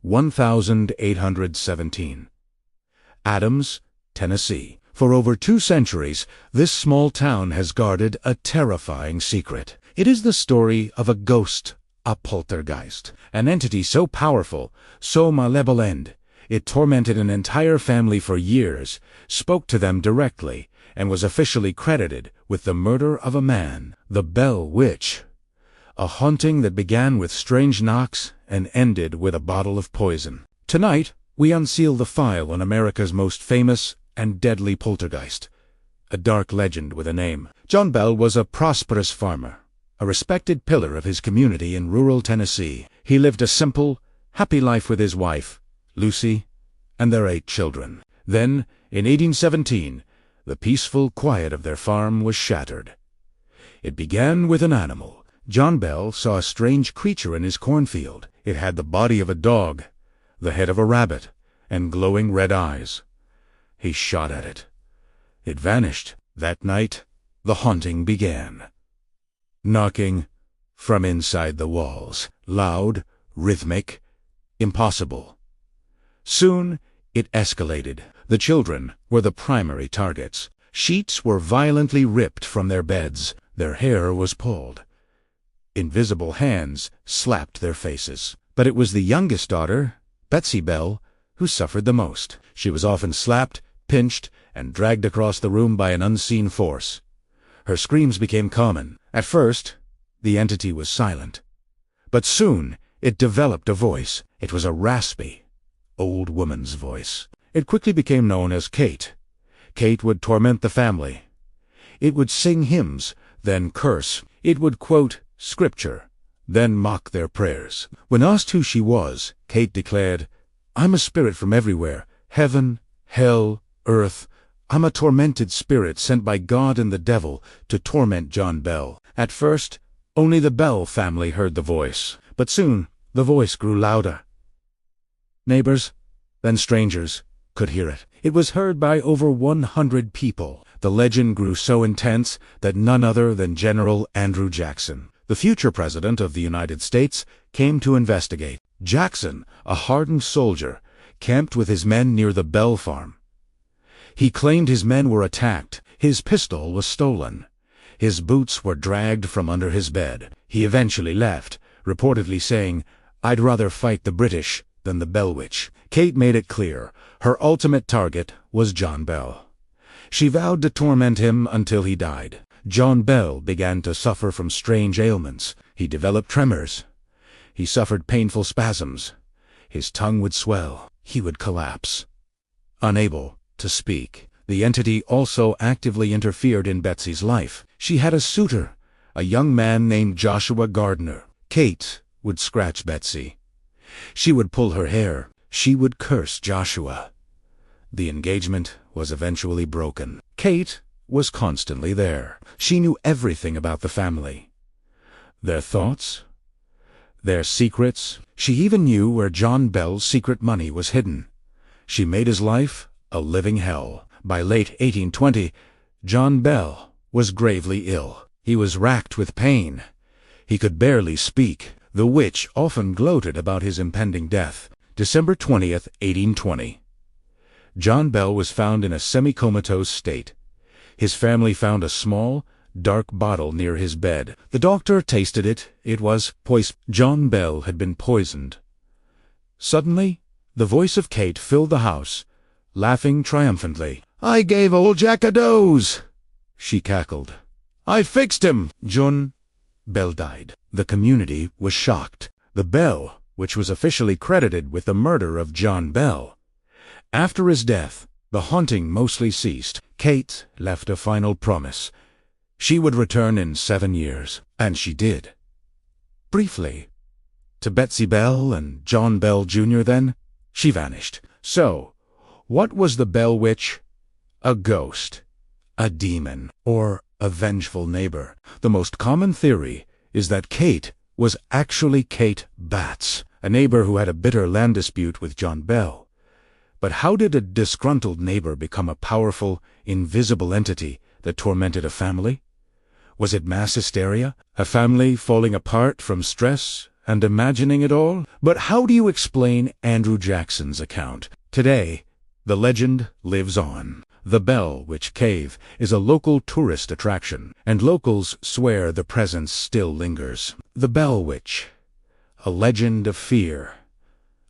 1817. Adams, Tennessee. For over 2 centuries, this small town has guarded a terrifying secret. It is the story of a ghost, a poltergeist, an entity so powerful, so malevolent, it tormented an entire family for years, spoke to them directly, and was officially credited with the murder of a man, the Bell Witch. A haunting that began with strange knocks and ended with a bottle of poison. Tonight, we unseal the file on America's most famous and deadly poltergeist, a dark legend with a name. John Bell was a prosperous farmer, a respected pillar of his community in rural Tennessee. He lived a simple, happy life with his wife, Lucy, and their 8 children. Then, in 1817, the peaceful quiet of their farm was shattered. It began with an animal. John Bell saw a strange creature in his cornfield. It had the body of a dog, the head of a rabbit, and glowing red eyes. He shot at it. It vanished. That night, the haunting began. Knocking from inside the walls. Loud, rhythmic, impossible. Soon, it escalated. The children were the primary targets. Sheets were violently ripped from their beds. Their hair was pulled. Invisible hands slapped their faces. But it was the youngest daughter, Betsy Bell, who suffered the most. She was often slapped, pinched, and dragged across the room by an unseen force. Her screams became common. At first, the entity was silent. But soon, it developed a voice. It was a raspy, old woman's voice. It quickly became known as Kate. Kate would torment the family. It would sing hymns, then curse. It would quote scripture, then mock their prayers. When asked who she was, Kate declared, "I'm a spirit from everywhere, heaven, hell, earth. I'm a tormented spirit sent by God and the devil to torment John Bell." At first, only the Bell family heard the voice, but soon the voice grew louder. Neighbors, then strangers, could hear it. It was heard by over 100 people. The legend grew so intense that none other than General Andrew Jackson, the future president of the United States, came to investigate. Jackson, a hardened soldier, camped with his men near the Bell farm. He claimed his men were attacked. His pistol was stolen. His boots were dragged from under his bed. He eventually left, reportedly saying, "I'd rather fight the British than the Bell Witch." Kate made it clear her ultimate target was John Bell. She vowed to torment him until he died. John Bell began to suffer from strange ailments. He developed tremors. He suffered painful spasms. His tongue would swell. He would collapse. Unable to speak. The entity also actively interfered in Betsy's life. She had a suitor, a young man named Joshua Gardner. Kate would scratch Betsy. She would pull her hair. She would curse Joshua. The engagement was eventually broken. Kate was constantly there. She knew everything about the family. Their thoughts, their secrets. She even knew where John Bell's secret money was hidden. She made his life a living hell. By late 1820, John Bell was gravely ill. He was racked with pain. He could barely speak. The witch often gloated about his impending death. December 20th, 1820. John Bell was found in a semi-comatose state. His family found a small, dark bottle near his bed. The doctor tasted it. It was poison. John Bell had been poisoned. Suddenly, the voice of Kate filled the house, laughing triumphantly. "I gave old Jack a dose," she cackled. "I fixed him." John Bell died. The community was shocked. The Bell, which was officially credited with the murder of John Bell. After his death, the haunting mostly ceased. Kate left a final promise. She would return in 7 years, and she did. Briefly. To Betsy Bell and John Bell Jr. then, she vanished. So, what was the Bell Witch? A ghost, a demon, or a vengeful neighbor. The most common theory is that Kate was actually Kate Batts, a neighbor who had a bitter land dispute with John Bell. But how did a disgruntled neighbor become a powerful, invisible entity that tormented a family? Was it mass hysteria? A family falling apart from stress and imagining it all? But how do you explain Andrew Jackson's account? Today, the legend lives on. The Bell Witch Cave is a local tourist attraction, and locals swear the presence still lingers. The Bell Witch, a legend of fear,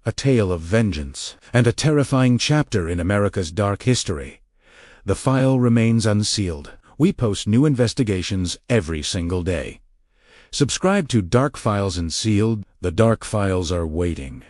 a tale of vengeance, and a terrifying chapter in America's dark history. The file remains unsealed. We post new investigations every single day. Subscribe to Dark Files Unsealed. The Dark Files are waiting.